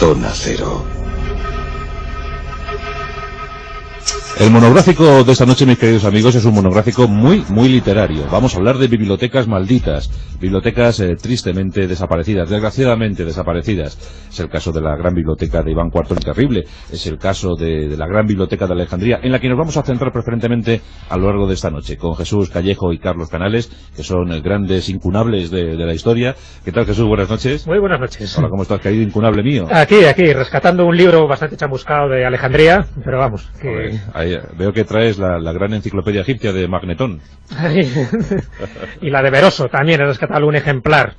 Zona Cero. El monográfico de esta noche, mis queridos amigos, es un monográfico muy literario. Vamos a hablar de bibliotecas malditas, bibliotecas tristemente desaparecidas, desgraciadamente desaparecidas. Es el caso de la gran biblioteca de Iván IV el Terrible, es el caso de la gran biblioteca de Alejandría, en la que nos vamos a centrar preferentemente a lo largo de esta noche, con Jesús Callejo y Carlos Canales, que son grandes incunables de la historia. ¿Qué tal, Jesús? Buenas noches. Muy buenas noches. Hola, ¿cómo estás, querido incunable mío? Aquí, rescatando un libro bastante chamuscado de Alejandría, pero vamos, que... Ahí, veo que traes la gran enciclopedia egipcia de Magnetón. Y la de Veroso también, he rescatado un ejemplar.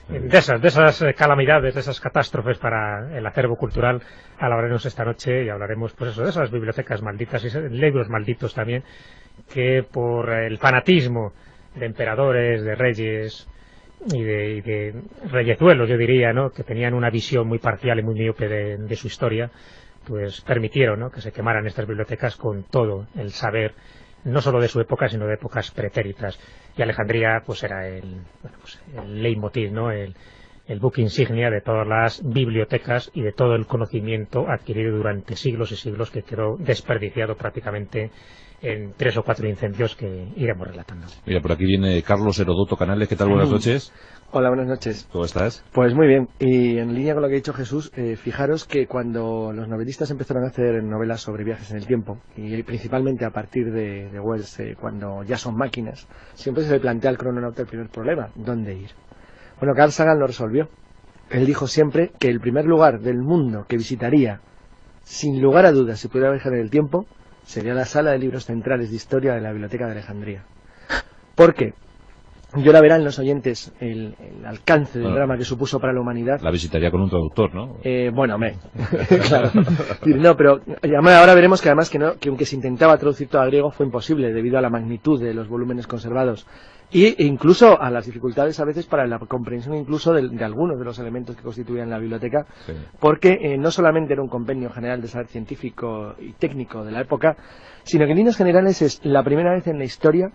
De esas calamidades, de esas catástrofes para el acervo cultural, hablaremos esta noche y hablaremos, pues eso, de esas bibliotecas malditas y libros malditos también, que por el fanatismo de emperadores, de reyes y de reyezuelos, yo diría, ¿no?, que tenían una visión muy parcial y muy miope de su historia, pues permitieron, ¿no?, que se quemaran estas bibliotecas con todo el saber, no solo de su época, sino de épocas pretéritas. Y Alejandría pues era el leitmotiv, ¿no?, el buque insignia de todas las bibliotecas y de todo el conocimiento adquirido durante siglos y siglos, que quedó desperdiciado prácticamente en 3 o 4 incendios que iremos relatando. Mira, por aquí viene Carlos Herodoto Canales. ¿Qué tal? Buenas noches. Hola, buenas noches. ¿Cómo estás? Pues muy bien, y en línea con lo que ha dicho Jesús, fijaros que cuando los novelistas empezaron a hacer novelas sobre viajes en el tiempo, y principalmente a partir de Wells, cuando ya son máquinas, siempre se le plantea al crononauta el primer problema: ¿dónde ir? Bueno, Carl Sagan lo resolvió. Él dijo siempre que el primer lugar del mundo que visitaría, sin lugar a dudas, si pudiera viajar en el tiempo, sería la sala de libros centrales de historia de la Biblioteca de Alejandría. ¿Por qué? Y ahora verán los oyentes el alcance del drama que supuso para la humanidad. La visitaría con un traductor, ¿no? Claro. No, pero ahora veremos que además que aunque se intentaba traducir todo al griego, fue imposible debido a la magnitud de los volúmenes conservados e incluso a las dificultades a veces para la comprensión incluso de algunos de los elementos que constituían la biblioteca, sí. Porque no solamente era un compendio general de saber científico y técnico de la época, sino que en líneas generales es la primera vez en la historia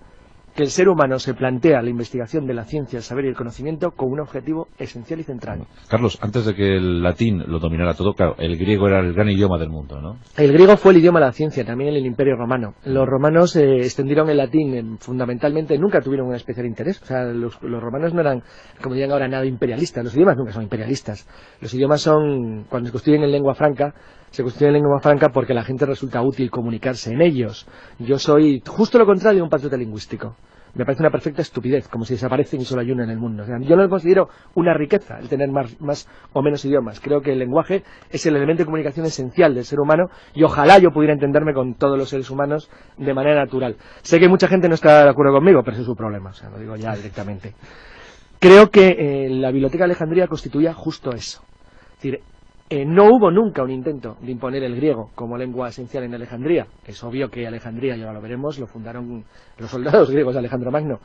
que el ser humano se plantea la investigación de la ciencia, el saber y el conocimiento como un objetivo esencial y central. Carlos, antes de que el latín lo dominara todo, claro, el griego era el gran idioma del mundo, ¿no? El griego fue el idioma de la ciencia, también en el Imperio Romano. Los romanos extendieron el latín fundamentalmente, nunca tuvieron un especial interés. O sea, los romanos no eran, como dirían ahora, nada imperialistas. Los idiomas nunca son imperialistas. Los idiomas son, cuando se constituyen en lengua franca, se constituyen en lengua franca porque a la gente resulta útil comunicarse en ellos. Yo soy justo lo contrario de un patriota lingüístico. Me parece una perfecta estupidez, como si desaparecen y solo hay uno en el mundo. O sea, yo no lo considero una riqueza el tener más o menos idiomas. Creo que el lenguaje es el elemento de comunicación esencial del ser humano y ojalá yo pudiera entenderme con todos los seres humanos de manera natural. Sé que mucha gente no está de acuerdo conmigo, pero ese es su problema, o sea, lo digo ya directamente. Creo que la Biblioteca de Alejandría constituía justo eso. Es decir, no hubo nunca un intento de imponer el griego como lengua esencial en Alejandría. Es obvio que Alejandría, ya lo veremos, lo fundaron los soldados griegos de Alejandro Magno.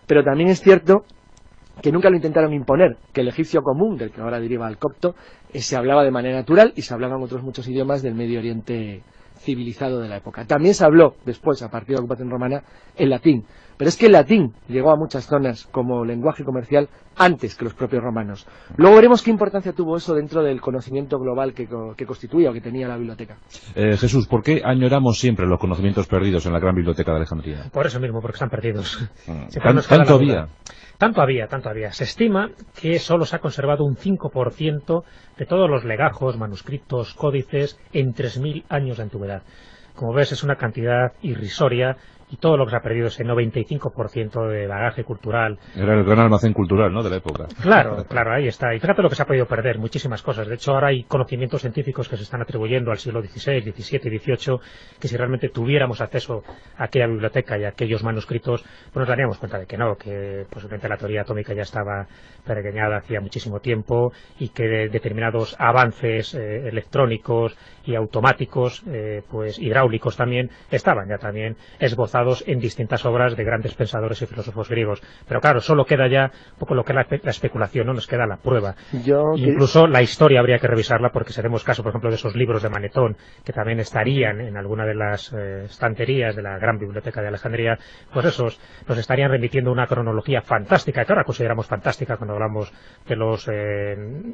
Pero también es cierto que nunca lo intentaron imponer, que el egipcio común, del que ahora deriva el copto, se hablaba de manera natural y se hablaban otros muchos idiomas del Medio Oriente civilizado de la época. También se habló después, a partir de la ocupación romana, el latín. Pero es que el latín llegó a muchas zonas como lenguaje comercial antes que los propios romanos. Luego veremos qué importancia tuvo eso dentro del conocimiento global que constituía o que tenía la biblioteca. Jesús, ¿por qué añoramos siempre los conocimientos perdidos en la gran biblioteca de Alejandría? Por eso mismo, porque están perdidos. ¿Tanto había? Tanto había. Se estima que solo se ha conservado un 5% de todos los legajos, manuscritos, códices en 3.000 años de antigüedad. Como ves, es una cantidad irrisoria y todo lo que se ha perdido, ese 95% de bagaje cultural. Era el gran almacén cultural, ¿no?, de la época. Claro, ahí está. Y fíjate lo que se ha podido perder, muchísimas cosas. De hecho, ahora hay conocimientos científicos que se están atribuyendo al siglo XVI, XVII y XVIII, que si realmente tuviéramos acceso a aquella biblioteca y a aquellos manuscritos, pues nos daríamos cuenta de que no, que posiblemente la teoría atómica ya estaba peregrinada hacía muchísimo tiempo y que determinados avances electrónicos y automáticos, pues hidráulicos también, estaban ya también esbozados basados en distintas obras de grandes pensadores y filósofos griegos. Pero claro, solo queda ya un poco lo que es la especulación, no nos queda la prueba. Incluso la historia habría que revisarla, porque si hacemos caso, por ejemplo, de esos libros de Manetón, que también estarían en alguna de las estanterías de la gran biblioteca de Alejandría, pues esos nos estarían remitiendo una cronología fantástica, que ahora consideramos fantástica cuando hablamos de los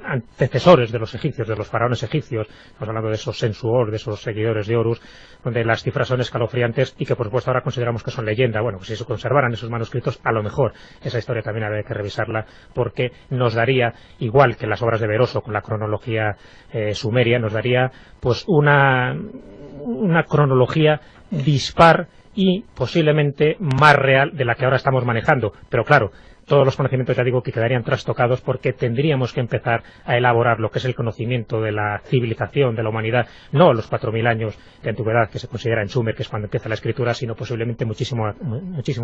antecesores de los egipcios, de los faraones egipcios. Estamos hablando de esos sensuor, de esos seguidores de Horus, donde las cifras son escalofriantes y que por supuesto ahora consideramos que son leyenda. Bueno, pues si se conservaran esos manuscritos, a lo mejor esa historia también habría que revisarla, porque nos daría, igual que las obras de Beroso con la cronología sumeria, nos daría pues una cronología dispar y posiblemente más real de la que ahora estamos manejando. Pero claro, todos los conocimientos, ya digo, que quedarían trastocados, porque tendríamos que empezar a elaborar lo que es el conocimiento de la civilización, de la humanidad, no los 4.000 años de antigüedad que se considera en Sumer, que es cuando empieza la escritura, sino posiblemente muchísimo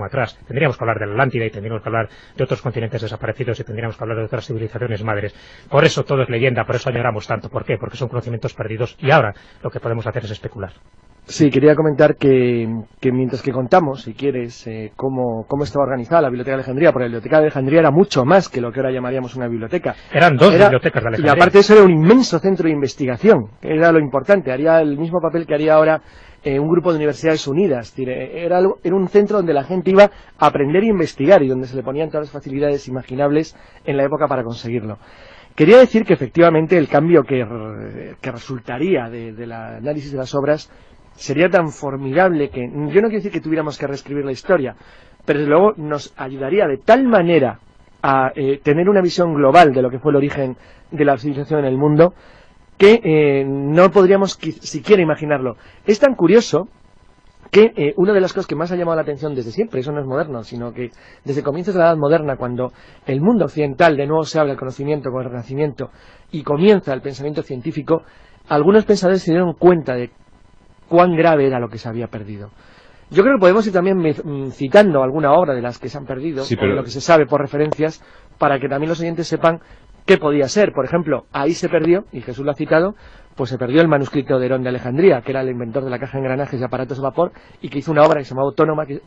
atrás. Tendríamos que hablar de la Atlántida y tendríamos que hablar de otros continentes desaparecidos y tendríamos que hablar de otras civilizaciones madres. Por eso todo es leyenda, por eso añoramos tanto. ¿Por qué? Porque son conocimientos perdidos y ahora lo que podemos hacer es especular. Sí, quería comentar que mientras que contamos, si quieres, cómo estaba organizada la Biblioteca de Alejandría, porque la Biblioteca de Alejandría era mucho más que lo que ahora llamaríamos una biblioteca. Eran dos bibliotecas de Alejandría. Y aparte de eso era un inmenso centro de investigación, que era lo importante, haría el mismo papel que haría ahora un grupo de universidades unidas. Era un centro donde la gente iba a aprender e investigar y donde se le ponían todas las facilidades imaginables en la época para conseguirlo. Quería decir que efectivamente el cambio que resultaría del análisis de las obras sería tan formidable que yo no quiero decir que tuviéramos que reescribir la historia, pero desde luego nos ayudaría de tal manera a tener una visión global de lo que fue el origen de la civilización en el mundo que no podríamos siquiera imaginarlo. Es tan curioso que una de las cosas que más ha llamado la atención desde siempre, eso no es moderno, sino que desde comienzos de la Edad Moderna, cuando el mundo occidental de nuevo se abre al conocimiento con el Renacimiento y comienza el pensamiento científico, algunos pensadores se dieron cuenta de cuán grave era lo que se había perdido. Yo creo que podemos ir también citando alguna obra de las que se han perdido, sí, pero... o de lo que se sabe por referencias, para que también los oyentes sepan qué podía ser. Por ejemplo, ahí se perdió, y Jesús lo ha citado, pues se perdió el manuscrito de Herón de Alejandría, que era el inventor de la caja de engranajes y aparatos de vapor, y que hizo una obra que se llamaba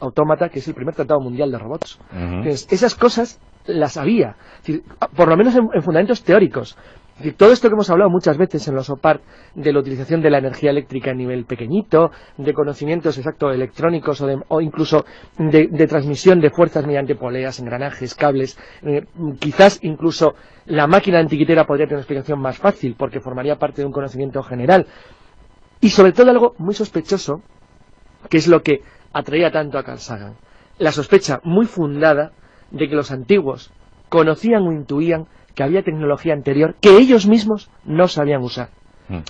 Autómata, que es el primer tratado mundial de robots. Entonces, esas cosas las había, es decir, por lo menos en fundamentos teóricos. Es decir, todo esto que hemos hablado muchas veces en los OPAR de la utilización de la energía eléctrica a nivel pequeñito, de conocimientos exactos electrónicos o incluso de transmisión de fuerzas mediante poleas, engranajes, cables, quizás incluso la máquina antiquitera podría tener una explicación más fácil porque formaría parte de un conocimiento general. Y sobre todo algo muy sospechoso, que es lo que atraía tanto a Carl Sagan, la sospecha muy fundada de que los antiguos conocían o intuían que había tecnología anterior que ellos mismos no sabían usar,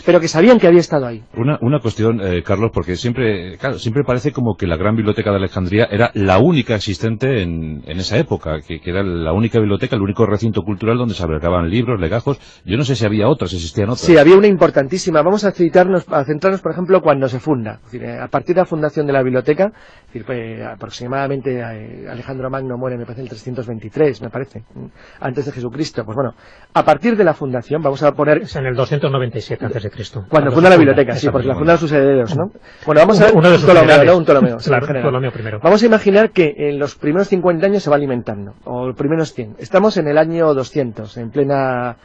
pero que sabían que había estado ahí. Una cuestión, Carlos, porque siempre parece como que la gran biblioteca de Alejandría era la única existente en esa época, que era la única biblioteca, el único recinto cultural donde se albergaban libros, legajos. Yo no sé si había otras, existían otras. Sí, había una importantísima. Vamos a centrarnos, por ejemplo, cuando se funda. Es decir, a partir de la fundación de la biblioteca, es decir, pues, aproximadamente Alejandro Magno muere, me parece, en el 323, me parece, antes de Jesucristo. Pues bueno, a partir de la fundación, vamos a poner... Es en el 297 antes de Cristo. Cuando funda la biblioteca, sí, porque la fundaron sus herederos, ¿no? Bueno, vamos a ver un Ptolomeo, Ptolomeo primero. Vamos a imaginar que en los primeros 50 años se va alimentando, o los primeros 100. Estamos en el año 200, en plena...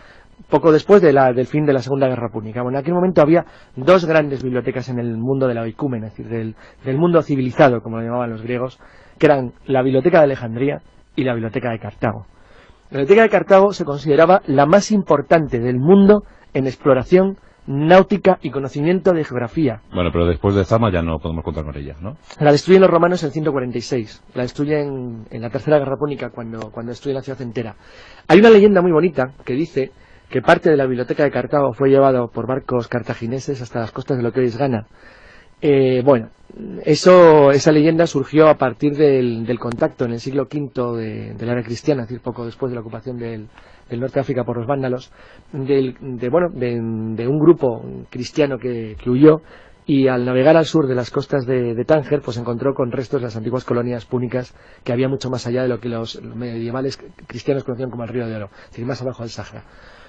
poco después del fin de la Segunda Guerra Púnica. Bueno, en aquel momento había dos grandes bibliotecas en el mundo de la oicúmena, es decir, del mundo civilizado, como lo llamaban los griegos, que eran la Biblioteca de Alejandría y la Biblioteca de Cartago. La Biblioteca de Cartago se consideraba la más importante del mundo en exploración náutica y conocimiento de geografía. Bueno, pero después de Zama ya no podemos contar con ella, ¿no? La destruyen los romanos en 146. La destruyen en la Tercera Guerra Púnica cuando destruyen la ciudad entera. Hay una leyenda muy bonita que dice que parte de la biblioteca de Cartago fue llevado por barcos cartagineses hasta las costas de lo que hoy es Ghana. Bueno, esa leyenda surgió a partir del contacto en el siglo V de la era cristiana, es decir, poco después de la ocupación del norte de África por los vándalos, de un grupo cristiano que huyó y al navegar al sur de las costas de Tánger, pues se encontró con restos de las antiguas colonias púnicas que había mucho más allá de lo que los medievales cristianos conocían como el Río de Oro, es decir, más abajo del Sáhara.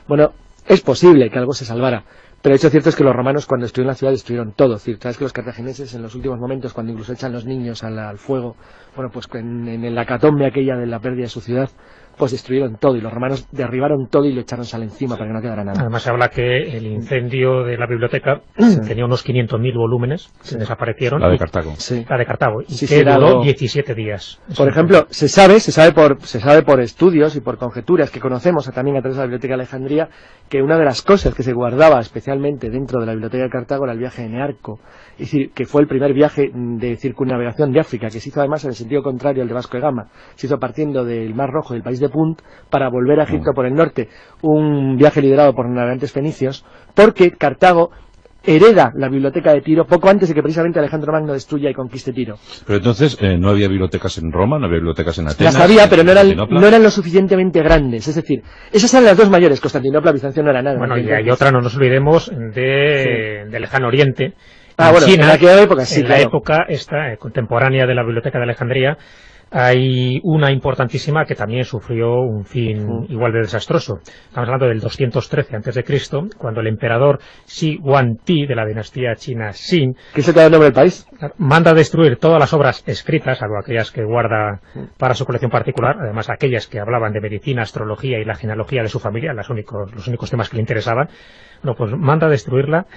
Bueno, Es posible que algo se salvara, pero el hecho cierto es que los romanos cuando destruyeron la ciudad destruyeron todo. Es decir, sabes que los cartagineses en los últimos momentos, cuando incluso echan los niños al fuego, bueno, pues en la hecatombe aquella de la pérdida de su ciudad, pues destruyeron todo y los romanos derribaron todo y lo echaron sal encima para que no quedara nada. Además se habla que el incendio de la biblioteca tenía unos 500.000 volúmenes que desaparecieron. La de Cartago. Sí. La de Cartago. Y Sí, que era duró algo... 17 días. Por ejemplo, se sabe por estudios y por conjeturas que conocemos también a través de la Biblioteca de Alejandría, que una de las cosas que se guardaba especialmente dentro de la Biblioteca de Cartago era el viaje de Nearco. Es decir, que fue el primer viaje de circunnavegación de África, que se hizo además en el sentido contrario al de Vasco de Gama. Se hizo partiendo del Mar Rojo, del país de Punt, para volver a Egipto por el norte. Un viaje liderado por navegantes fenicios, porque Cartago hereda la biblioteca de Tiro poco antes de que precisamente Alejandro Magno destruya y conquiste Tiro. Pero entonces no había bibliotecas en Roma, no había bibliotecas en Atenas. Las había, pero no Constantinopla. eran lo suficientemente grandes. Es decir, esas eran las dos mayores. Constantinopla, Bizancio no era nada. Bueno, y hay otra, no nos olvidemos, de Lejano Oriente. Bueno, China, en aquella época sí, en la época esta, contemporánea de la Biblioteca de Alejandría, hay una importantísima que también sufrió un fin igual de desastroso. Estamos hablando del 213 a.C., cuando el emperador Shi Huangdi, de la dinastía china Xin, ¿Qué se te da el nombre del país? manda destruir todas las obras escritas, salvo aquellas que guarda para su colección particular, además aquellas que hablaban de medicina, astrología y la genealogía de su familia, los únicos temas que le interesaban. Bueno, pues manda destruirla.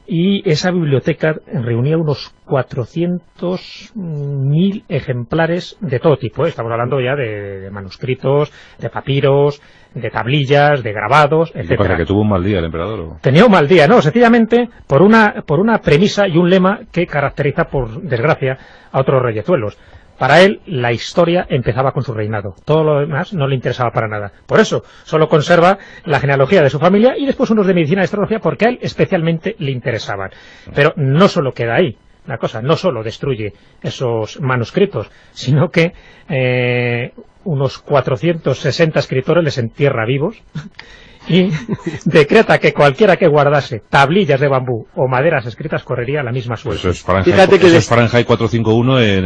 Y esa biblioteca reunía unos 400.000 ejemplares de todo tipo. Estamos hablando ya de manuscritos, de papiros, de tablillas, de grabados, etc. ¿Qué pasa, que tuvo un mal día el emperador? ¿O? Tenía un mal día, no, sencillamente por una premisa y un lema que caracteriza, por desgracia, a otros reyezuelos. Para él, la historia empezaba con su reinado. Todo lo demás no le interesaba para nada. Por eso, solo conserva la genealogía de su familia y después unos de medicina y astrología porque a él especialmente le interesaban. Pero no solo queda ahí. Una cosa, no solo destruye esos manuscritos, sino que unos 460 escritores les entierra vivos y decreta que cualquiera que guardase tablillas de bambú o maderas escritas correría la misma suerte. Eso es Fahrenheit, Fíjate que es Fahrenheit 451 en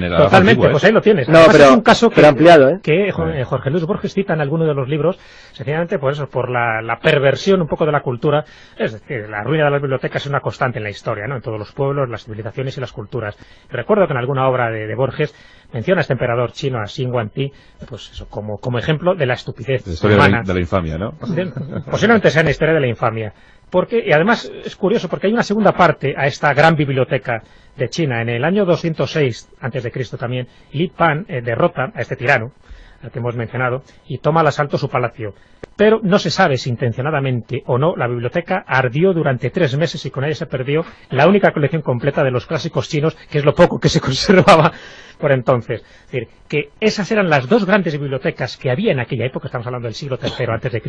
el Totalmente, antiguo, pues ahí lo tienes. No, Además, pero, es un caso pero ampliado, que Jorge Luis Borges cita en alguno de los libros, sencillamente por eso, por la perversión un poco de la cultura. Es decir, la ruina de las bibliotecas es una constante en la historia, ¿no? En todos los pueblos, las civilizaciones y las culturas. Recuerdo que en alguna obra de Borges menciona a este emperador chino, a Xin Huangdi, pues eso, como ejemplo de la estupidez humana. De la infamia, ¿no? Posiblemente sea en la historia de la infamia. Y además es curioso porque hay una segunda parte a esta gran biblioteca de China. En el año 206 a.C. también, Li Pan derrota a este tirano, al que hemos mencionado, y toma al asalto su palacio. Pero no se sabe si intencionadamente o no, la biblioteca ardió durante 3 meses y con ella se perdió la única colección completa de los clásicos chinos, que es lo poco que se conservaba por entonces. Es decir, que esas eran las dos grandes bibliotecas que había en aquella época, estamos hablando del siglo III a.C.,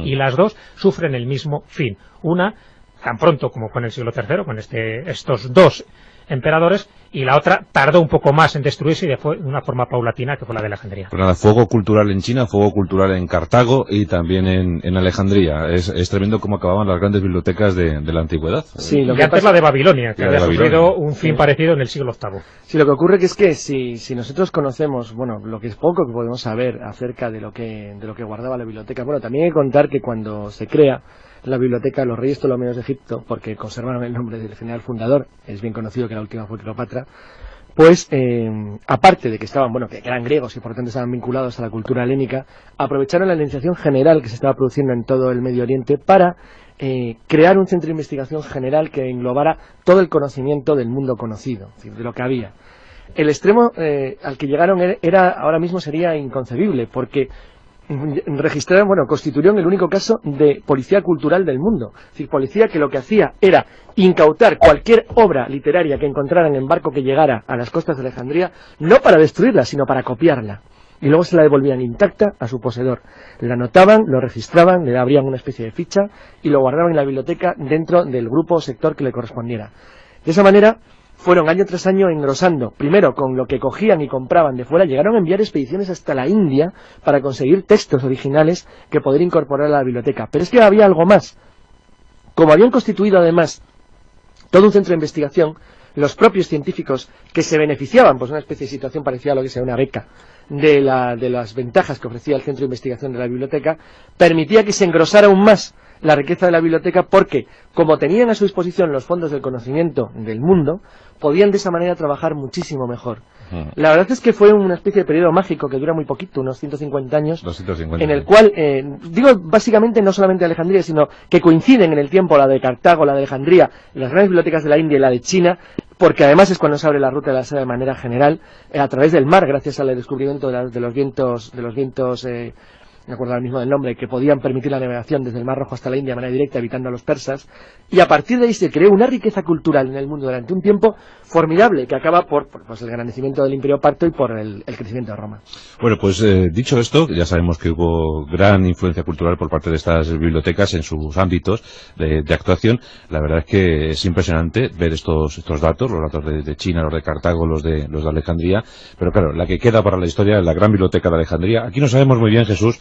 y las dos sufren el mismo fin. Una, tan pronto como fue en el siglo III, con estos dos emperadores, y la otra tardó un poco más en destruirse y de una forma paulatina, que fue la de Alejandría. Pues nada, fuego cultural en China, fuego cultural en Cartago y también en Alejandría. Es tremendo cómo acababan las grandes bibliotecas de la antigüedad. Sí, y antes la de Babilonia, que había sufrido un fin sí. parecido en el siglo VIII. Sí, lo que ocurre que es que si nosotros conocemos, bueno, lo que es poco que podemos saber acerca de lo que guardaba la biblioteca, bueno, también hay que contar que cuando se crea la biblioteca, los reyes Ptolomeos de Egipto, porque conservaron el nombre del general fundador, es bien conocido que la última fue Cleopatra, pues aparte de que estaban, bueno, que eran griegos y por lo tanto estaban vinculados a la cultura helénica, aprovecharon la iniciación general que se estaba produciendo en todo el Medio Oriente para crear un centro de investigación general que englobara todo el conocimiento del mundo conocido, es decir, de lo que había. El extremo al que llegaron ahora mismo sería inconcebible, porque constituyeron el único caso de policía cultural del mundo. Es decir, policía que lo que hacía era incautar cualquier obra literaria que encontraran en barco que llegara a las costas de Alejandría, no para destruirla, sino para copiarla. Y luego se la devolvían intacta a su poseedor. La anotaban, lo registraban, le abrían una especie de ficha y lo guardaban en la biblioteca dentro del grupo o sector que le correspondiera. De esa manera fueron año tras año engrosando, primero con lo que cogían y compraban de fuera, llegaron a enviar expediciones hasta la India para conseguir textos originales que poder incorporar a la biblioteca. Pero es que había algo más. Como habían constituido además todo un centro de investigación, los propios científicos que se beneficiaban, pues una especie de situación parecida a lo que sea una beca, de las ventajas que ofrecía el centro de investigación de la biblioteca, permitía que se engrosara aún más la riqueza de la biblioteca, porque como tenían a su disposición los fondos del conocimiento del mundo, podían de esa manera trabajar muchísimo mejor. La verdad es que fue una especie de periodo mágico que dura muy poquito, unos 150 años, 250. en el cual, digo básicamente no solamente Alejandría, sino que coinciden en el tiempo la de Cartago, la de Alejandría, las grandes bibliotecas de la India y la de China, porque además es cuando se abre la ruta de la seda de manera general, a través del mar, gracias al descubrimiento de los vientos, me acuerdo ahora mismo del nombre, que podían permitir la navegación desde el Mar Rojo hasta la India de manera directa, evitando a los persas, y a partir de ahí se creó una riqueza cultural en el mundo durante un tiempo formidable, que acaba por pues, el engrandecimiento del Imperio Parto y por el crecimiento de Roma. Bueno, pues dicho esto, ya sabemos que hubo gran influencia cultural por parte de estas bibliotecas en sus ámbitos de actuación. La verdad es que es impresionante ver estos datos, los datos de China, los de Cartago, los de Alejandría, pero claro, la que queda para la historia es la gran biblioteca de Alejandría. Aquí no sabemos muy bien, Jesús,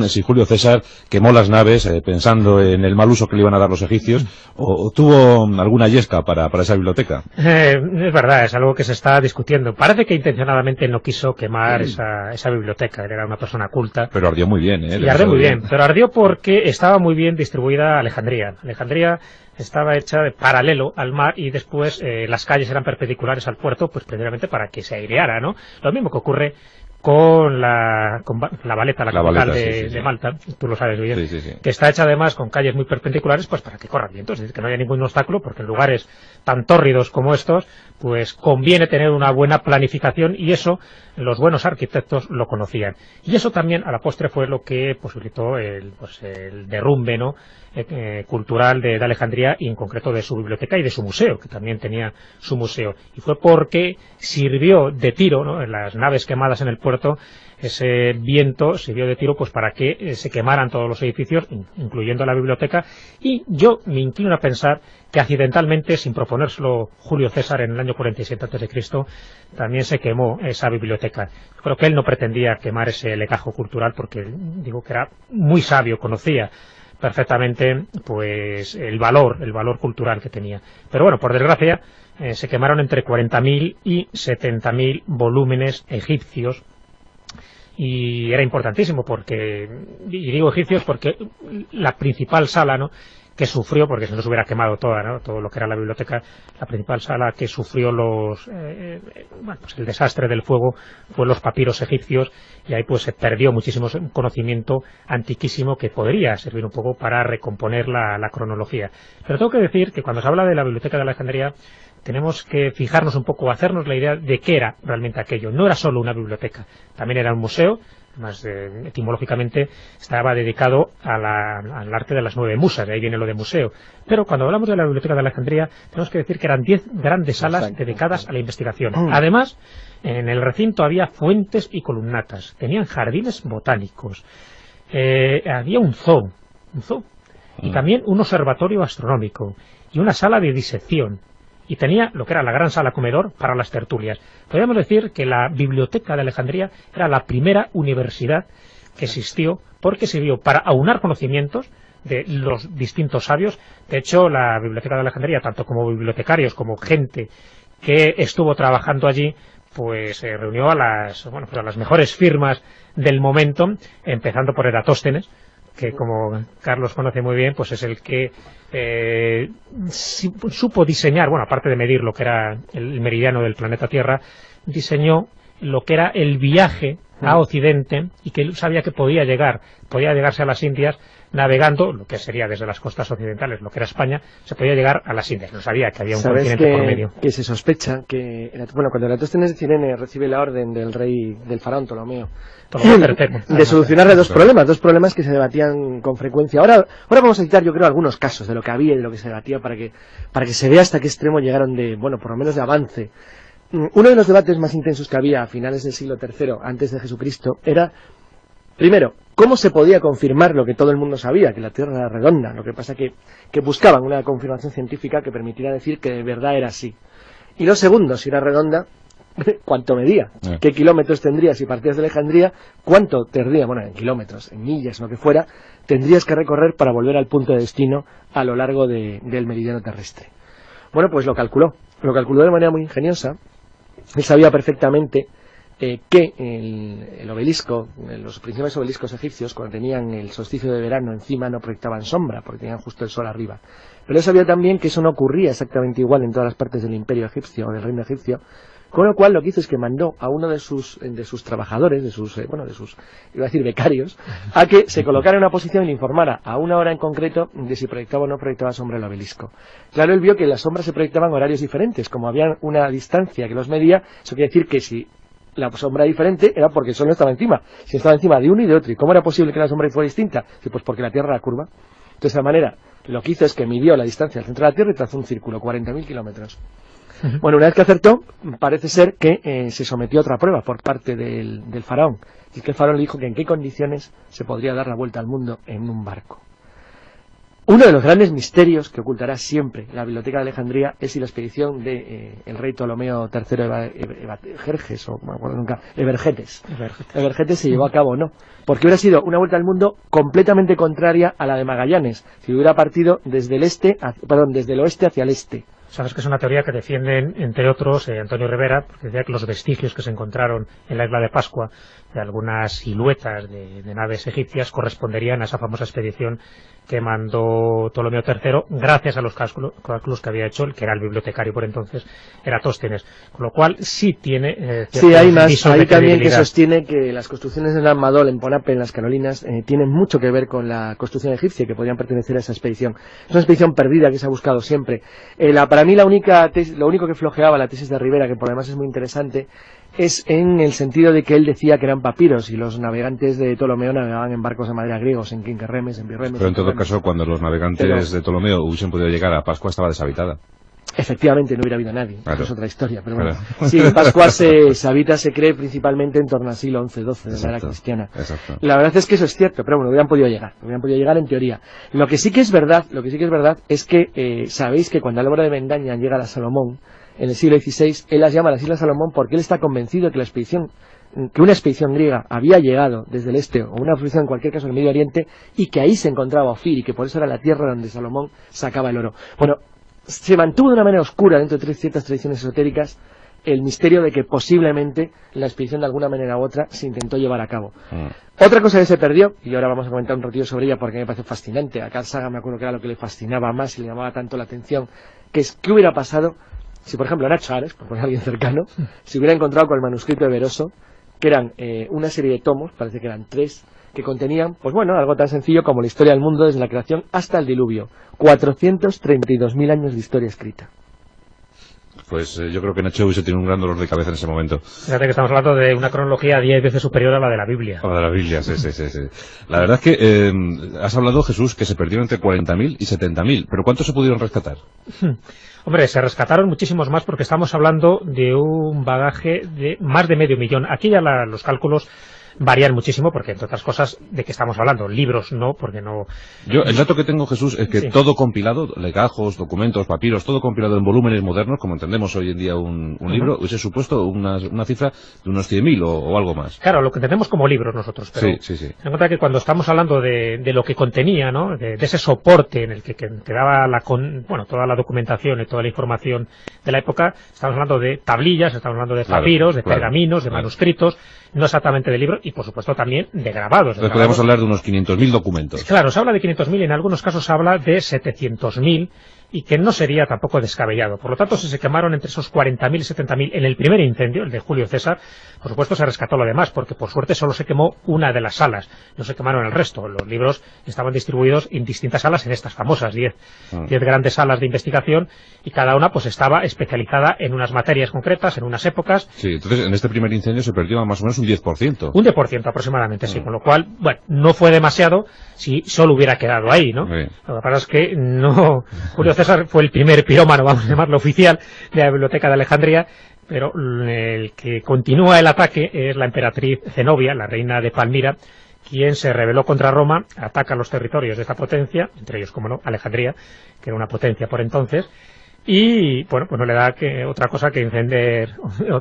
si Julio César quemó las naves pensando en el mal uso que le iban a dar los egipcios, o tuvo alguna yesca para esa biblioteca. Es verdad, es algo que se está discutiendo. Parece que intencionadamente no quiso quemar esa biblioteca. Él era una persona culta. Pero ardió muy bien, Y ardió muy bien, pero ardió porque estaba muy bien distribuida Alejandría. Alejandría estaba hecha de paralelo al mar y después las calles eran perpendiculares al puerto, pues precisamente para que se aireara, ¿no? Lo mismo que ocurre con la Valeta, la capital de Malta, tú lo sabes bien, que está hecha además con calles muy perpendiculares, pues para que corran vientos, es decir, que no haya ningún obstáculo, porque en lugares tan tórridos como estos, pues conviene tener una buena planificación, y eso los buenos arquitectos lo conocían. Y eso también a la postre fue lo que posibilitó el derrumbe, ¿no?, cultural de Alejandría, y en concreto de su biblioteca y de su museo, que también tenía su museo. Y fue porque sirvió de tiro, ¿no?, en las naves quemadas en el puerto, ese viento sirvió de tiro pues para que se quemaran todos los edificios, incluyendo la biblioteca, y yo me inclino a pensar que accidentalmente, sin proponérselo Julio César en el año 47 a.C., también se quemó esa biblioteca. Yo creo que él no pretendía quemar ese legajo cultural, porque digo que era muy sabio, conocía perfectamente pues el valor cultural que tenía. Pero bueno, por desgracia, se quemaron entre 40.000 y 70.000 volúmenes egipcios, y era importantísimo porque, y digo egipcios porque la principal sala, ¿no?, que sufrió, porque si no se hubiera quemado toda, ¿no?, todo lo que era la biblioteca, la principal sala que sufrió pues el desastre del fuego fue los papiros egipcios, y ahí pues se perdió muchísimo conocimiento antiquísimo que podría servir un poco para recomponer la cronología. Pero tengo que decir que cuando se habla de la biblioteca de Alejandría tenemos que fijarnos un poco, hacernos la idea de qué era realmente aquello. No era solo una biblioteca, también era un museo. Además, etimológicamente estaba dedicado al arte de las 9 musas, de ahí viene lo de museo. Pero cuando hablamos de la biblioteca de Alejandría, tenemos que decir que eran 10 grandes salas dedicadas a la investigación. Además, en el recinto había fuentes y columnatas, tenían jardines botánicos, había un zoo, y también un observatorio astronómico, y una sala de disección. Y tenía lo que era la gran sala comedor para las tertulias. Podríamos decir que la biblioteca de Alejandría era la primera universidad que existió, porque sirvió para aunar conocimientos de los distintos sabios. De hecho, la biblioteca de Alejandría, tanto como bibliotecarios como gente que estuvo trabajando allí, pues reunió a las mejores firmas del momento, empezando por Eratóstenes, que como Carlos conoce muy bien, pues es el que supo diseñar, bueno, aparte de medir lo que era el meridiano del planeta Tierra, diseñó lo que era el viaje a Occidente, y que él sabía que podía llegarse a las Indias navegando, lo que sería desde las costas occidentales, lo que era España, se podía llegar a las Indias. No sabía que había un continente por medio. Que se sospecha que, cuando Eratóstenes de Cirene recibe la orden del rey, del faraón Ptolomeo, de solucionarle dos problemas que se debatían con frecuencia. Ahora vamos a citar, yo creo, algunos casos de lo que había y de lo que se debatía para que se vea hasta qué extremo llegaron por lo menos de avance. Uno de los debates más intensos que había a finales del siglo III antes de Jesucristo era, primero, cómo se podía confirmar lo que todo el mundo sabía, que la Tierra era redonda. Lo que pasa que buscaban una confirmación científica que permitiera decir que de verdad era así. Y lo segundo, si era redonda, ¿cuánto medía? ¿Qué kilómetros tendría? Si partías de Alejandría, ¿cuánto tendría? Bueno, en kilómetros, en millas, lo que fuera, tendrías que recorrer para volver al punto de destino a lo largo del meridiano terrestre. Bueno, pues lo calculó de manera muy ingeniosa. Él sabía perfectamente que el obelisco, los principales obeliscos egipcios, cuando tenían el solsticio de verano encima, no proyectaban sombra, porque tenían justo el sol arriba. Pero él sabía también que eso no ocurría exactamente igual en todas las partes del imperio egipcio o del reino egipcio, con lo cual lo que hizo es que mandó a uno de sus trabajadores, iba a decir becarios, a que se colocara en una posición y le informara a una hora en concreto de si proyectaba o no proyectaba sombra el obelisco. Claro, él vio que las sombras se proyectaban a horarios diferentes, como había una distancia que los medía, eso quiere decir que si la sombra diferente era porque el sol no estaba encima, si estaba encima de uno y de otro. ¿Y cómo era posible que la sombra fuera distinta? Sí, pues porque la Tierra era curva. Entonces, de esa manera, lo que hizo es que midió la distancia al centro de la Tierra y trazó un círculo, 40.000 kilómetros. Bueno, una vez que acertó, parece ser que se sometió a otra prueba por parte del faraón. Y es que el faraón le dijo que en qué condiciones se podría dar la vuelta al mundo en un barco. Uno de los grandes misterios que ocultará siempre la Biblioteca de Alejandría es si la expedición de el rey Ptolomeo III Evergetes se llevó a cabo o no. Porque hubiera sido una vuelta al mundo completamente contraria a la de Magallanes, si hubiera partido desde el oeste hacia el este. Sabes que es una teoría que defienden, entre otros, Antonio Rivera, porque decía que los vestigios que se encontraron en la isla de Pascua de algunas siluetas de naves egipcias corresponderían a esa famosa expedición que mandó Ptolomeo III gracias a los cálculos que había hecho el que era el bibliotecario por entonces, Eratóstenes. Con lo cual sí tiene sí, hay más, hay también que sostiene que las construcciones de Almadol en Ponape, en las Carolinas, tienen mucho que ver con la construcción egipcia, que podrían pertenecer a esa expedición. Es una expedición perdida que se ha buscado siempre. Para mí lo único que flojeaba la tesis de Rivera, que por demás es muy interesante, es en el sentido de que él decía que eran papiros y los navegantes de Ptolomeo navegaban en barcos de madera griegos, en quinquerremes, en birremes. Pero en todo caso, cuando los navegantes de Ptolomeo hubiesen podido llegar a Pascua, estaba deshabitada. Efectivamente, no hubiera habido nadie. Claro. Es otra historia. Pero bueno, sí, Pascua se habita, se cree principalmente en torno al siglo XI-XII de la era cristiana. Exacto. La verdad es que eso es cierto, pero bueno, hubieran podido llegar en teoría. Lo que sí que es verdad es que sabéis que cuando Álvaro de Mendaña llega a la Salomón, en el siglo XVI, él las llama las Islas Salomón porque él está convencido de que una expedición griega había llegado desde el este, o una expedición en cualquier caso en el Medio Oriente, y que ahí se encontraba Ofir, y que por eso era la tierra donde Salomón sacaba el oro. Bueno, se mantuvo de una manera oscura dentro de ciertas tradiciones esotéricas el misterio de que posiblemente la expedición de alguna manera u otra se intentó llevar a cabo. Otra cosa que se perdió, y ahora vamos a comentar un ratillo sobre ella porque me parece fascinante, a Carl Sagan me acuerdo que era lo que le fascinaba más y le llamaba tanto la atención, que es qué hubiera pasado si, por ejemplo, Nacho Ares, por poner a alguien cercano, se hubiera encontrado con el manuscrito de Veroso, que eran una serie de tomos, parece que eran 3, que contenían, pues bueno, algo tan sencillo como la historia del mundo desde la creación hasta el diluvio. 432.000 años de historia escrita. Pues yo creo que Nacho hubiese tenido un gran dolor de cabeza en ese momento. Fíjate que estamos hablando de una cronología 10 veces superior a la de la Biblia. A la de la Biblia, sí. La verdad es que has hablado, Jesús, que se perdieron entre 40.000 y 70.000, pero ¿cuántos se pudieron rescatar? Hombre, se rescataron muchísimos más porque estamos hablando de un bagaje de más de 500.000. Aquí ya los cálculos varían muchísimo porque, entre otras cosas, ¿de qué estamos hablando? Libros no, porque no... Yo, el dato que tengo, Jesús, es que todo compilado, legajos, documentos, papiros, todo compilado en volúmenes modernos, como entendemos hoy en día un libro, hubiese supuesto una cifra de unos 100.000 o algo más. Claro, lo que entendemos como libros nosotros, pero sí. ten en cuenta que cuando estamos hablando de lo que contenía, ¿no? de ese soporte en el que quedaba toda la documentación y toda la información de la época, estamos hablando de tablillas, estamos hablando de papiros, de pergaminos, de manuscritos, no exactamente de libros, y por supuesto también de grabados. Entonces podemos hablar de unos 500.000 documentos. Claro, se habla de 500.000 y en algunos casos se habla de 700.000, y que no sería tampoco descabellado. Por lo tanto, si se quemaron entre esos 40.000 y 70.000 en el primer incendio, el de Julio César, por supuesto se rescató lo demás, porque por suerte solo se quemó una de las salas, no se quemaron el resto. Los libros estaban distribuidos en distintas salas, en estas famosas 10 grandes salas de investigación, y cada una pues estaba especializada en unas materias concretas, en unas épocas. Sí, entonces en este primer incendio se perdió más o menos un 10%. Un 10% aproximadamente, sí, con lo cual, bueno, no fue demasiado si solo hubiera quedado ahí, ¿no? Sí. Lo que pasa es que no... Julio César fue el primer pirómano, vamos a llamarlo oficial, de la Biblioteca de Alejandría, pero el que continúa el ataque es la emperatriz Zenobia, la reina de Palmira, quien se rebeló contra Roma, ataca los territorios de esta potencia, entre ellos, como no, Alejandría, que era una potencia por entonces, y, bueno, pues no le da otra cosa que encender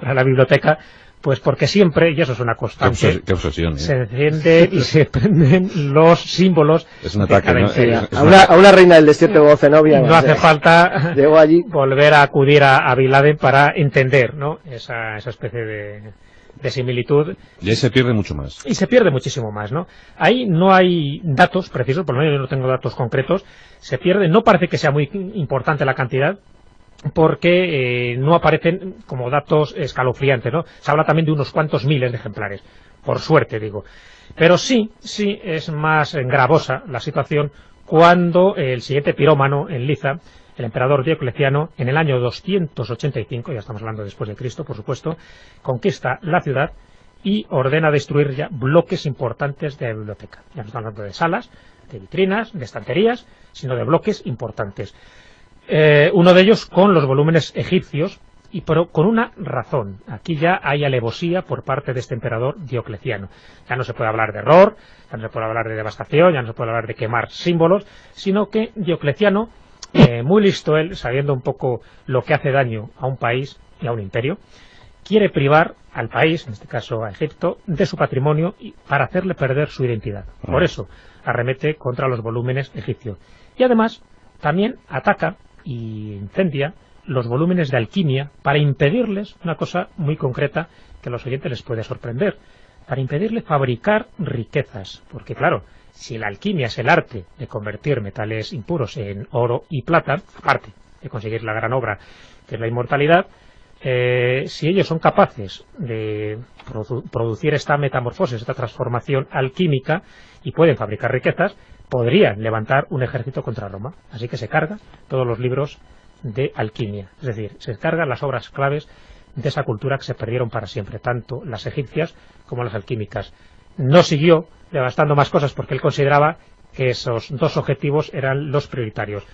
la biblioteca, pues porque siempre, y eso es una constante, qué obsesión, se encienden y se prenden los símbolos. Es un ataque, ¿no? A una reina del desierto como Zenobia. No hace falta allí volver a acudir a Bin Laden para entender, ¿no? esa especie de similitud. Y ahí se pierde mucho más. Y se pierde muchísimo más, ¿no? Ahí no hay datos precisos, por lo menos yo no tengo datos concretos. Se pierde, no parece que sea muy importante la cantidad, porque no aparecen como datos escalofriantes, ¿no? Se habla también de unos cuantos miles de ejemplares, por suerte, digo. Pero sí es más gravosa la situación cuando el siguiente pirómano en Liza, el emperador Diocleciano, en el año 285, ya estamos hablando después de Cristo, por supuesto, conquista la ciudad y ordena destruir ya bloques importantes de la biblioteca. Ya no estamos hablando de salas, de vitrinas, de estanterías, sino de bloques importantes. Uno de ellos con los volúmenes egipcios, pero con una razón. Aquí ya hay alevosía por parte de este emperador Diocleciano. Ya no se puede hablar de error, ya no se puede hablar de devastación, ya no se puede hablar de quemar símbolos, sino que Diocleciano, muy listo él, sabiendo un poco lo que hace daño a un país y a un imperio, quiere privar al país, en este caso a Egipto, de su patrimonio para hacerle perder su identidad. Por eso arremete contra los volúmenes egipcios. Y además también ataca y incendia los volúmenes de alquimia para impedirles una cosa muy concreta que a los oyentes les puede sorprender, para impedirle fabricar riquezas, porque claro, si la alquimia es el arte de convertir metales impuros en oro y plata, aparte de conseguir la gran obra que es la inmortalidad, si ellos son capaces de producir esta metamorfosis, esta transformación alquímica y pueden fabricar riquezas, podrían levantar un ejército contra Roma. Así que se carga todos los libros de alquimia, es decir, se cargan las obras claves de esa cultura que se perdieron para siempre, tanto las egipcias como las alquímicas. No siguió devastando más cosas porque él consideraba que esos dos objetivos eran los prioritarios.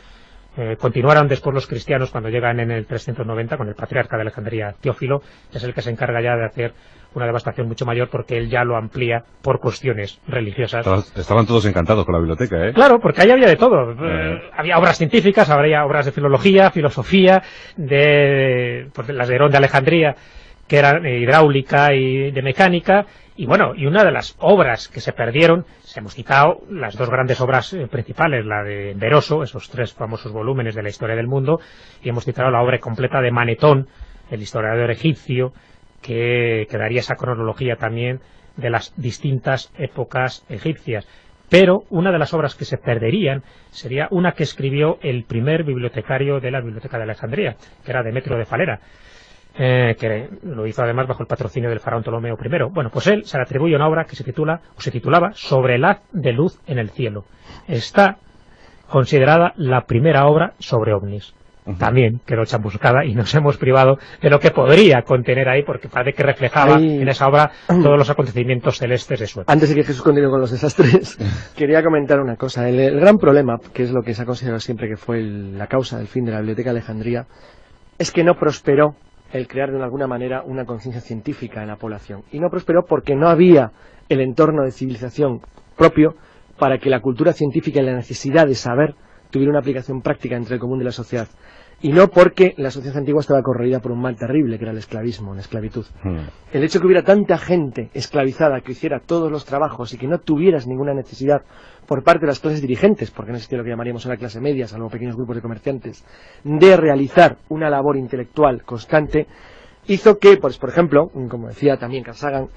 Continuaron después los cristianos cuando llegan en el 390 con el patriarca de Alejandría, Teófilo, que es el que se encarga ya de hacer una devastación mucho mayor porque él ya lo amplía por cuestiones religiosas. Estaban todos encantados con la biblioteca, ¿eh? Claro, porque ahí había de todo. Había obras científicas, habría obras de filología, filosofía, pues las de Herón de Alejandría, que eran hidráulica y de mecánica. Y bueno, y una de las obras que se perdieron, hemos citado las dos grandes obras principales, la de Beroso, esos 3 famosos volúmenes de la historia del mundo, y hemos citado la obra completa de Manetón, el historiador egipcio, que daría esa cronología también de las distintas épocas egipcias. Pero una de las obras que se perderían sería una que escribió el primer bibliotecario de la Biblioteca de Alejandría, que era Demetrio de Falera, que lo hizo además bajo el patrocinio del faraón Ptolomeo I. Bueno, pues él se le atribuye una obra que se titulaba Sobre el haz de luz en el cielo. Está considerada la primera obra sobre ovnis. También quedó chamuscada y nos hemos privado de lo que podría contener ahí, porque parece que reflejaba en esa obra todos los acontecimientos celestes de su época. Antes de que Jesús continúe con los desastres, quería comentar una cosa. El gran problema, que es lo que se ha considerado siempre que fue la causa del fin de la Biblioteca de Alejandría, es que no prosperó el crear de alguna manera una conciencia científica en la población. Y no prosperó porque no había el entorno de civilización propio para que la cultura científica y la necesidad de saber tuviera una aplicación práctica entre el común de la sociedad. Y no porque la sociedad antigua estaba corroída por un mal terrible, que era el esclavismo, la esclavitud. El hecho de que hubiera tanta gente esclavizada que hiciera todos los trabajos y que no tuvieras ninguna necesidad por parte de las clases dirigentes, porque no existía lo que llamaríamos ahora clase media, salvo pequeños grupos de comerciantes, de realizar una labor intelectual constante, hizo que, pues, por ejemplo, como decía también Carl Sagan,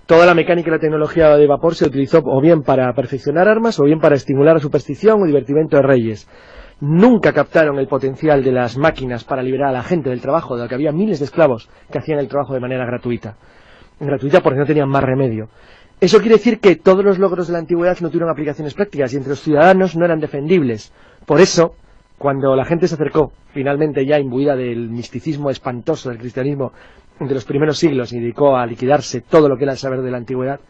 toda la mecánica y la tecnología de vapor se utilizó o bien para perfeccionar armas o bien para estimular la superstición o divertimento de reyes. Nunca captaron el potencial de las máquinas para liberar a la gente del trabajo, de lo que había miles de esclavos que hacían el trabajo de manera gratuita. Gratuita porque no tenían más remedio. Eso quiere decir que todos los logros de la antigüedad no tuvieron aplicaciones prácticas y entre los ciudadanos no eran defendibles. Por eso, cuando la gente se acercó, finalmente ya imbuida del misticismo espantoso del cristianismo de los primeros siglos y dedicó a liquidarse todo lo que era el saber de la antigüedad,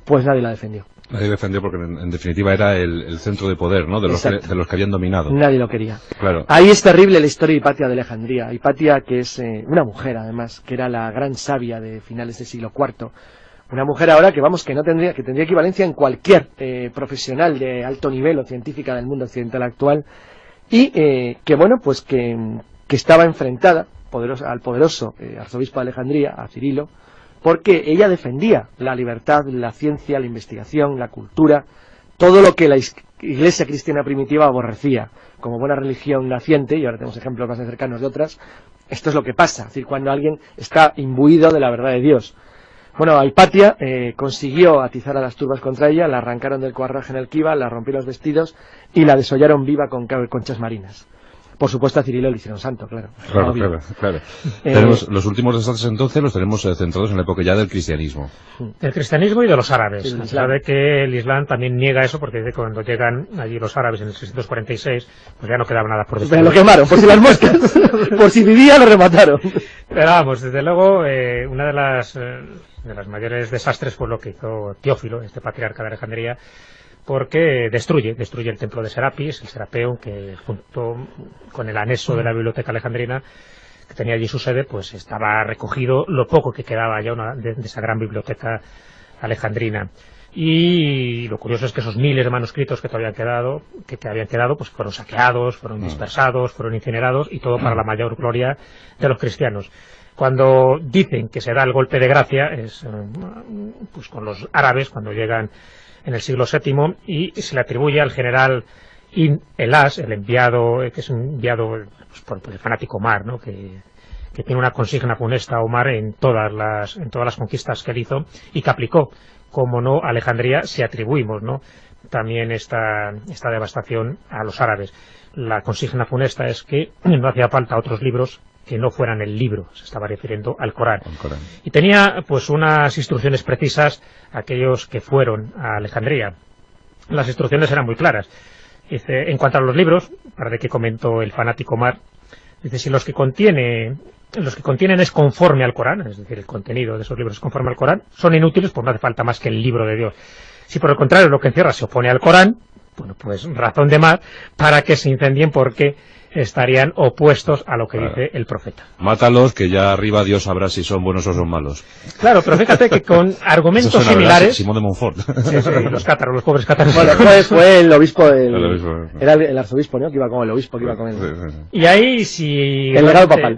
pues nadie la defendió. Nadie defendió porque en definitiva era el centro de poder, ¿no? De los que habían dominado. Nadie lo quería. Claro. Ahí es terrible la historia de Hipatia de Alejandría. Hipatia, que es una mujer además, que era la gran sabia de finales del siglo IV. Una mujer ahora que tendría equivalencia en cualquier profesional de alto nivel o científica del mundo occidental actual y que estaba enfrentada al poderoso arzobispo de Alejandría, a Cirilo, porque ella defendía la libertad, la ciencia, la investigación, la cultura, todo lo que la iglesia cristiana primitiva aborrecía como buena religión naciente, y ahora tenemos ejemplos más cercanos de otras. Esto es lo que pasa, es decir, cuando alguien está imbuido de la verdad de Dios. Bueno, Hipatia consiguió atizar a las turbas contra ella, la arrancaron del cuarraje en el Kiva, la rompieron los vestidos y la desollaron viva con conchas marinas. Por supuesto, a Cirilo le hicieron santo, claro. Claro. Tenemos los últimos desastres entonces, los tenemos centrados en la época ya del cristianismo. Del cristianismo y de los árabes. Sí, sabe que el Islam también niega eso, porque dice que cuando llegan allí los árabes en el 646, pues ya no quedaba nada por destruir. Lo quemaron, por si las moscas. Por si vivía, lo remataron. Pero vamos, desde luego, una de las mayores desastres fue lo que hizo Teófilo, este patriarca de Alejandría, porque destruye el templo de Serapis, el Serapeum, que junto con el anexo de la biblioteca alejandrina, que tenía allí su sede, pues estaba recogido lo poco que quedaba ya de esa gran biblioteca alejandrina. Y lo curioso es que esos miles de manuscritos que habían quedado, pues fueron saqueados, fueron dispersados, fueron incinerados, y todo para la mayor gloria de los cristianos. Cuando dicen que se da el golpe de gracia, es pues con los árabes, cuando llegan en el siglo VII, y se le atribuye al general Ibn el-As, el enviado, que es un enviado pues, por el fanático Omar, ¿no? que tiene una consigna funesta a Omar en todas las conquistas que él hizo y que aplicó. Como no, a Alejandría, si atribuimos, ¿no?, también esta devastación a los árabes. La consigna funesta es que no hacía falta otros libros que no fueran el libro, se estaba refiriendo al Corán. Y tenía pues unas instrucciones precisas a aquellos que fueron a Alejandría. Las instrucciones eran muy claras. Dice, en cuanto a los libros, para de que comentó el fanático Omar, dice, si los que contienen es conforme al Corán, es decir, el contenido de esos libros es conforme al Corán, son inútiles, pues no hace falta más que el libro de Dios. Si por el contrario lo que encierra se opone al Corán, bueno, pues razón de más para que se incendien, porque estarían opuestos a lo que dice el profeta. Mátalos, que ya arriba Dios sabrá si son buenos o son malos. Claro, pero fíjate que con argumentos similares... Simón de Montfort. Sí, los cátaros, los pobres cátaros. Bueno, fue el obispo, era el arzobispo, ¿no?, que iba con el obispo, que iba con él. Sí. Y ahí, si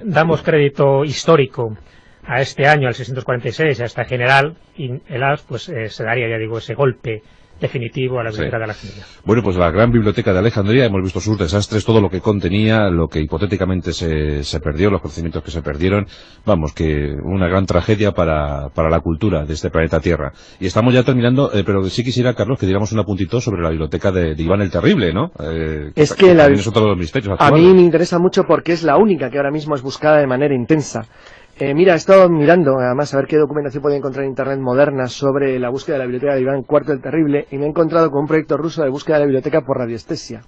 damos crédito histórico a este año, al 646, a esta general, el-As, pues se daría, ya digo, ese golpe definitivo a la biblioteca de Alejandría. Bueno, pues la gran biblioteca de Alejandría, hemos visto sus desastres, todo lo que contenía, lo que hipotéticamente se perdió, los conocimientos que se perdieron, vamos, que una gran tragedia para la cultura de este planeta Tierra. Y estamos ya terminando, pero sí quisiera, Carlos, que diéramos un apuntito sobre la biblioteca de Iván el Terrible, ¿no? Es que es otro de los misterios actuales. A mí me interesa mucho porque es la única que ahora mismo es buscada de manera intensa. Mira, he estado mirando, además, a ver qué documentación podía encontrar en Internet moderna sobre la búsqueda de la biblioteca de Iván IV el Terrible, y me he encontrado con un proyecto ruso de búsqueda de la biblioteca por radiestesia.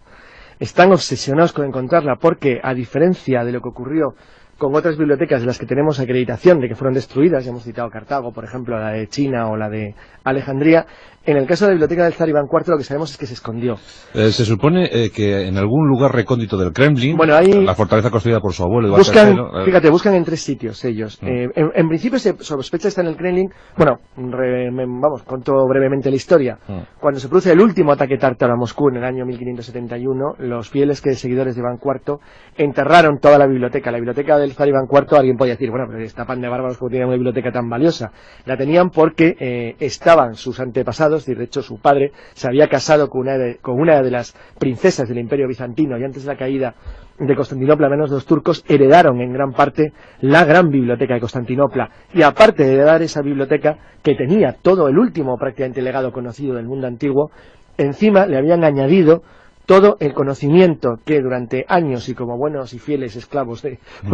Están obsesionados con encontrarla porque, a diferencia de lo que ocurrió con otras bibliotecas de las que tenemos acreditación de que fueron destruidas, ya hemos citado Cartago, por ejemplo, la de China o la de Alejandría, en el caso de la biblioteca del zar Iván IV lo que sabemos es que se escondió. Se supone que en algún lugar recóndito del Kremlin, bueno, ahí la fortaleza construida por su abuelo, fíjate, buscan en 3 sitios ellos. En principio se sospecha está en el Kremlin. Bueno, cuento brevemente la historia. Cuando se produce el último ataque tártaro a Moscú en el año 1571, los fieles seguidores de Iván IV enterraron toda la biblioteca. La biblioteca del zar Iván IV, alguien podía decir, bueno, pero esta pan de bárbaros, como tenían una biblioteca tan valiosa. La tenían porque estaban sus antepasados, de hecho su padre se había casado con una de las princesas del Imperio Bizantino, y antes de la caída de Constantinopla, menos los turcos heredaron en gran parte la gran biblioteca de Constantinopla, y aparte de heredar esa biblioteca que tenía todo el último prácticamente legado conocido del mundo antiguo, encima le habían añadido todo el conocimiento que durante años, y como buenos y fieles esclavos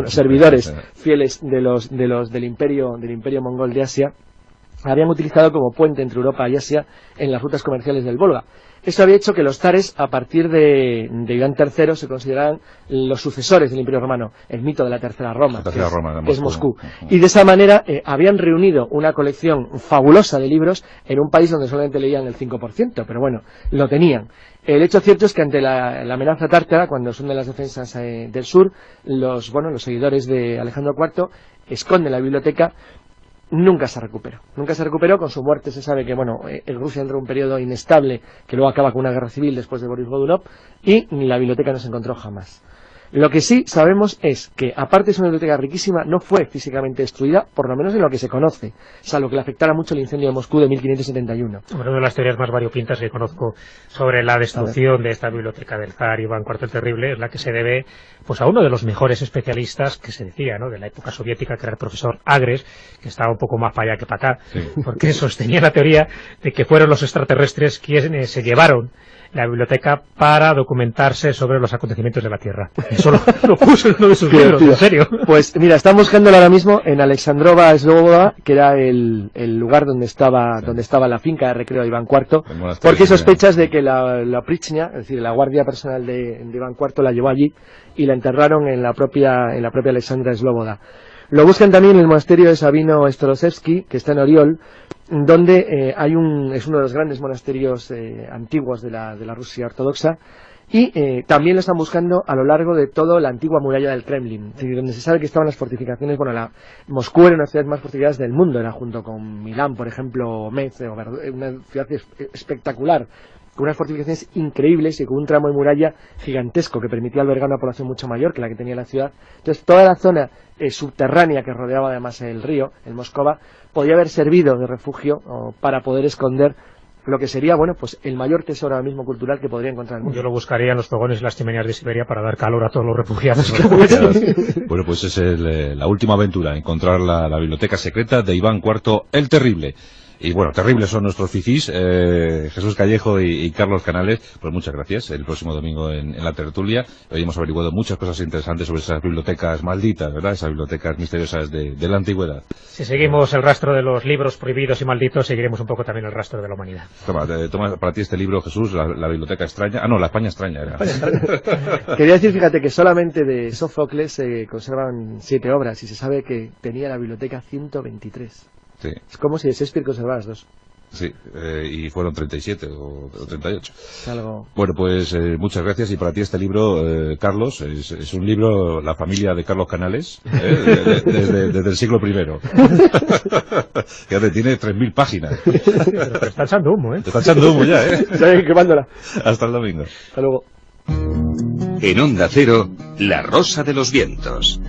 servidores fieles del imperio mongol de Asia, habían utilizado como puente entre Europa y Asia en las rutas comerciales del Volga. Esto había hecho que los zares, a partir de Iván III, se consideraran los sucesores del Imperio Romano, el mito de la Tercera Roma, que es Moscú. Y de esa manera habían reunido una colección fabulosa de libros en un país donde solamente leían el 5%, pero bueno, lo tenían. El hecho cierto es que ante la amenaza tártara, cuando se unen las defensas del sur, los seguidores de Alejandro IV esconden la biblioteca. Nunca se recuperó. Con su muerte se sabe que Rusia entró en un periodo inestable que luego acaba con una guerra civil después de Boris Godunov, y la biblioteca no se encontró jamás. Lo que sí sabemos es que, aparte es una biblioteca riquísima, no fue físicamente destruida, por lo menos en lo que se conoce, salvo que le afectara mucho el incendio de Moscú de 1571. Una de las teorías más variopintas que conozco sobre la destrucción de esta biblioteca del zar Iván IV el Terrible es la que se debe pues a uno de los mejores especialistas que se decía, ¿no?, de la época soviética, que era el profesor Agres, que estaba un poco más para allá que para acá, sí, porque sostenía la teoría de que fueron los extraterrestres quienes se llevaron la biblioteca para documentarse sobre los acontecimientos de la Tierra. Eso lo puso en uno de sus libros, en serio. Pues mira, están buscándolo ahora mismo en Alexandrova Sloboda, que era el lugar donde estaba la finca de recreo de Iván IV, porque sospechas de que la Prichnia, es decir, la guardia personal de Iván IV, la llevó allí y la enterraron en la propia Alexandra Sloboda. Lo buscan también en el monasterio de Sabino Starosevsky, que está en Oriol, donde es uno de los grandes monasterios antiguos de la Rusia ortodoxa, y también lo están buscando a lo largo de toda la antigua muralla del Kremlin, donde se sabe que estaban las fortificaciones. Bueno, Moscú era una de las ciudades más fortificadas del mundo, era junto con Milán, por ejemplo, o Metz, una ciudad espectacular, con unas fortificaciones increíbles y con un tramo de muralla gigantesco que permitía albergar una población mucho mayor que la que tenía la ciudad. Entonces toda la zona subterránea que rodeaba además el río, el Moscova, podía haber servido de refugio para poder esconder lo que sería, bueno, pues el mayor tesoro ahora mismo cultural que podría encontrar el mundo. Yo lo buscaría en los fogones y las chimeneas de Siberia para dar calor a todos los refugiados. Bueno, pues es la última aventura, encontrar la biblioteca secreta de Iván IV el Terrible. Y bueno, terribles son nuestros fifís, Jesús Callejo y Carlos Canales. Pues muchas gracias. El próximo domingo en la tertulia hoy hemos averiguado muchas cosas interesantes sobre esas bibliotecas malditas, ¿verdad? Esas bibliotecas misteriosas de la antigüedad. Si seguimos el rastro de los libros prohibidos y malditos, seguiremos un poco también el rastro de la humanidad. Toma para ti este libro, Jesús, la biblioteca extraña. Ah, no, la España extraña era. Quería decir, fíjate, que solamente de Sófocles se conservan 7 obras y se sabe que tenía la biblioteca 123. Sí. Es como si de Shakespeare conservaras 2. Sí, y fueron 37 o 38. Algo... Bueno, pues muchas gracias. Y para ti este libro, Carlos, es un libro, la familia de Carlos Canales, desde el siglo I. Fíjate, tiene 3.000 páginas. Pero te está echando humo, ¿eh? Te está echando humo ya, ¿eh? Está quemándola. Hasta el domingo. Hasta luego. En Onda Cero, La Rosa de los Vientos.